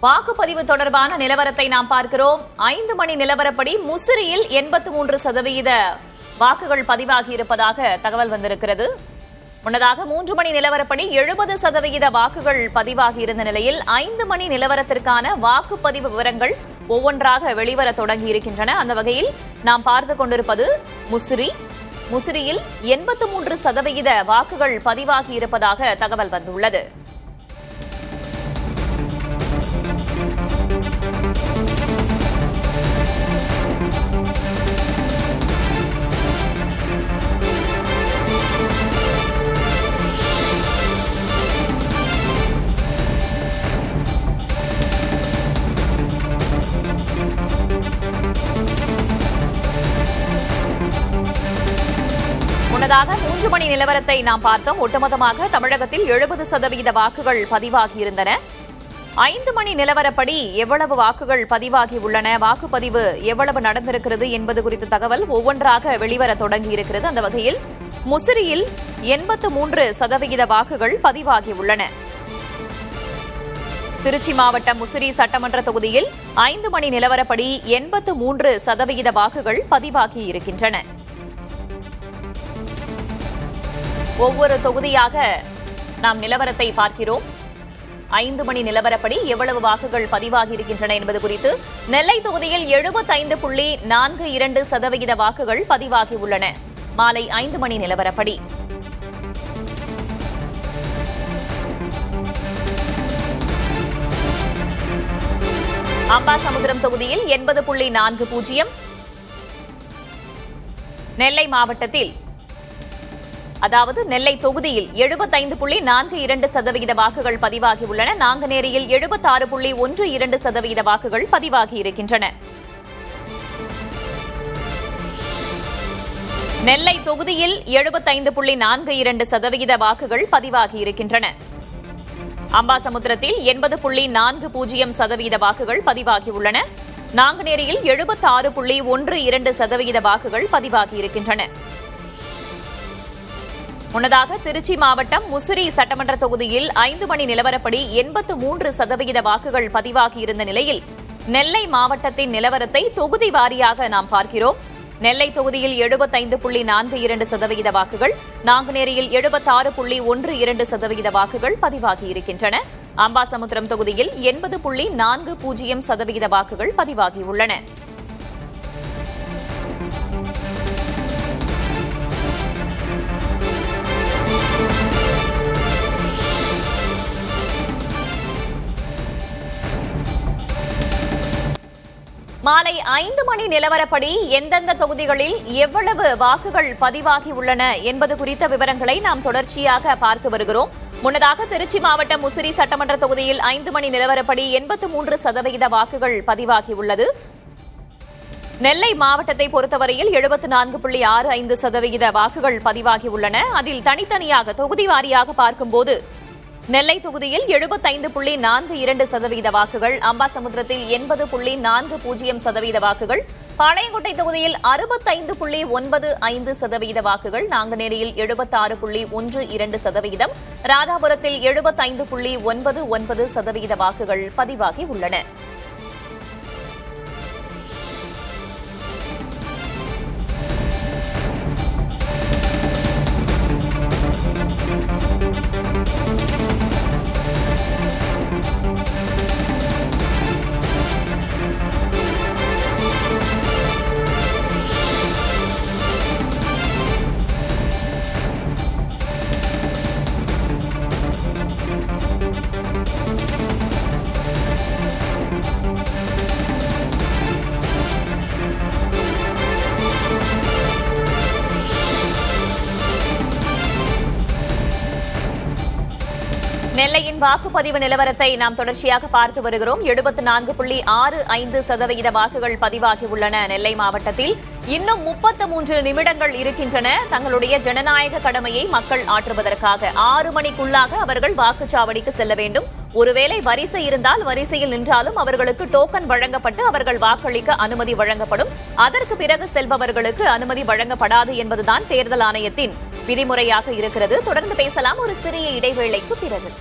வாக்குப்பதிவு தொடர்பான நிலவரத்தை நாம் பார்க்கிறோம். 5 மணி நிலவரப்படி முசிறியில் 83% வாக்குகள் பதிவாகி இருப்பதாக தகவல் வந்திருக்கிறது. முன்னதாக 3 மணி நிலவரப்படி 70% வாக்குகள் பதிவாகி இருந்த நிலையில் 5 மணி நிலவரத்திற்கான வாக்குப்பதிவு விவரங்கள் ஒவ்வொன்றாக வெளிவர தொடங்கி இருக்கின்றன. அந்த வகையில் நாம் பார்த்துக் கொண்டிருப்பது முசிறியில் 83% வாக்குகள் பதிவாகி இருப்பதாக தகவல் வந்துள்ளது. முன்னதாக 3 மணி நிலவரத்தை நாம் பார்த்தோம். ஒட்டுமொத்தமாக தமிழகத்தில் 70% வாக்குகள் பதிவாகியிருந்தன. 5 மணி நிலவரப்படி எவ்வளவு வாக்குகள் பதிவாகி உள்ளன, வாக்குப்பதிவு எவ்வளவு நடந்திருக்கிறது என்பது குறித்த தகவல் ஒவ்வொன்றாக வெளிவர தொடங்கியிருக்கிறது. அந்த வகையில் முசிறியில் 83% வாக்குகள் பதிவாகியுள்ளன. திருச்சி மாவட்டம் முசிறி சட்டமன்ற தொகுதியில் 5 மணி நிலவரப்படி 83% வாக்குகள் பதிவாகி இருக்கின்றன. ஒவ்வொரு தொகுதியாக நாம் நிலவரத்தை பார்க்கிறோம். 5 மணி நிலவரப்படி எவ்வளவு வாக்குகள் பதிவாகி இருக்கின்றன என்பது குறித்து நெல்லை தொகுதியில் 75.42% வாக்குகள் பதிவாகி உள்ளன. மாலை 5 மணி நிலவரப்படி அம்பாசமுத்திரம் தொகுதியில் 80.40, நெல்லை மாவட்டத்தில் அதாவது நெல்லை தொகுதியில் 75.42% வாக்குகள் பதிவாகி உள்ளன. நாங்குநேரியில் 76.12% வாக்குகள் பதிவாகி இருக்கின்றன. நெல்லை தொகுதியில் 75.42% வாக்குகள் பதிவாகி இருக்கின்றன. அம்பாசமுத்திரத்தில் 80.40% வாக்குகள் பதிவாகி உள்ளன. நாங்குநேரியில் 76.12% வாக்குகள் பதிவாகி இருக்கின்றன. முன்னதாக திருச்சி மாவட்டம் முசிறி சட்டமன்ற தொகுதியில் 5 மணி நிலவரப்படி 83% வாக்குகள் பதிவாகியிருந்த நிலையில் நெல்லை மாவட்டத்தின் நிலவரத்தை தொகுதி வாரியாக நாம் பார்க்கிறோம். நெல்லை தொகுதியில் 75.42% வாக்குகள், நாங்குநேரியில் 76.12% வாக்குகள் பதிவாகியிருக்கின்றன. அம்பாசமுத்திரம் தொகுதியில் 80.40% வாக்குகள் பதிவாகியுள்ளன. மாலை 5 மணி நிலவரப்படி எந்தெந்த தொகுதிகளில் எவ்வளவு வாக்குகள் பதிவாகி உள்ளன என்பது குறித்த விவரங்களை நாம் தொடர்ச்சியாக பார்த்து வருகிறோம். முன்னதாக திருச்சி மாவட்டம் முசிறி சட்டமன்ற தொகுதியில் 5 மணி நிலவரப்படி 83% வாக்குகள் பதிவாகியுள்ளது. நெல்லை மாவட்டத்தை பொறுத்தவரையில் 74.65% வாக்குகள் பதிவாகியுள்ளன. அதில் தனித்தனியாக தொகுதி வாரியாக பார்க்கும்போது நெல்லை தொகுதியில் 75.42% வாக்குகள், அம்பாசமுத்திரத்தில் 80.40% வாக்குகள், பாளையங்கோட்டை தொகுதியில் 65.95% வாக்குகள், நாங்குநேரியில் 76.12%, ராதாபுரத்தில் 75.99% வாக்குகள் பதிவாகி உள்ளன. நெல்லையின் வாக்குப்பதிவு நிலவரத்தை நாம் தொடர்ச்சியாக பார்த்து வருகிறோம். 74.65% வாக்குகள் பதிவாகி உள்ளன. நெல்லை மாவட்டத்தில் இன்னும் 33 நிமிடங்கள் இருக்கின்றன தங்களுடைய ஜனநாயக கடமையை மக்கள் ஆற்றுவதற்காக. 6 மணிக்குள்ளாக அவர்கள் வாக்குச்சாவடிக்கு செல்ல வேண்டும். ஒருவேளை வரிசை இருந்தால் வரிசையில் நின்றாலும் அவர்களுக்கு டோக்கன் வழங்கப்பட்டு அவர்கள் வாக்களிக்க அனுமதி வழங்கப்படும். அதற்கு பிறகு செல்பவர்களுக்கு அனுமதி வழங்கப்படாது என்பதுதான் தேர்தல் ஆணையத்தின் விதிமுறையாக இருக்கிறது. தொடர்ந்து பேசலாம் ஒரு சிறிய இடைவேளைக்கு பிறகு.